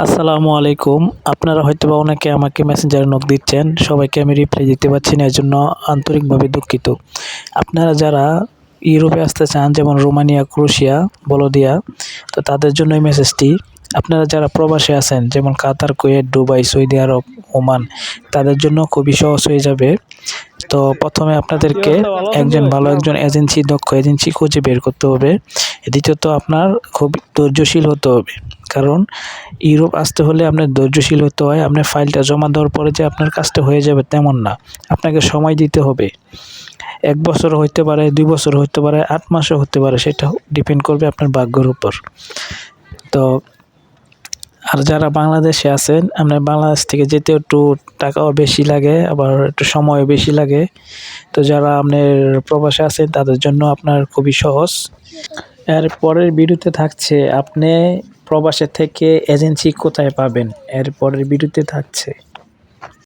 আসসালামু আলাইকুম। আপনারা হয়তোবা অনেকে আমাকে মেসেঞ্জারে নক দিচ্ছেন। সবাইকে আমি রিপ্লাই দিতে পারছি না। এজন্য আন্তরিকভাবে দুঃখিত। আপনারা যারা ইউরোপে আসতে চান যেমন রোমানিয়া, ক্রোয়েশিয়া, বলদিয়া, তো তাদের জন্য এই মেসেজটি। আপনারা যারা প্রবাসে আছেন যেমন কাতার, কুয়েত, দুবাই, সৌদি আরব, ওমান, তাদের জন্য খুবই সহজ হয়ে যাবে। তো প্রথমে আপনাদেরকে একজন এজেন্সি, দক্ষ এজেন্সি খুঁজে বের করতে হবে। দ্বিতীয়ত আপনার খুব ধৈর্যশীল হতে হবে। কারণ ইউরোপ আসতে হলে আপনার ধৈর্যশীল হতে হয়। আপনার ফাইলটা জমা দেওয়ার পরে যে আপনার কাজটা হয়ে যাবে তেমন না। আপনাকে সময় দিতে হবে। ১ বছরও হইতে পারে, ২ বছরও হতে পারে, ৮ মাসও হতে পারে। সেটা ডিপেন্ড করবে আপনার ভাগ্যের উপর। তো আর যারা বাংলাদেশে আছেন, আপনার বাংলাদেশ থেকে যেতে একটু টাকাও বেশি লাগে, আবার একটু সময়ও বেশি লাগে। তো যারা আপনার প্রবাসে আছেন তাদের জন্য আপনার খুবই সহজ। এর পরের ভিডিওতে থাকছে আপনি প্রবাসে থেকে এজেন্সি কোথায় পাবেন? এর পরের ভিডিওতে থাকছে।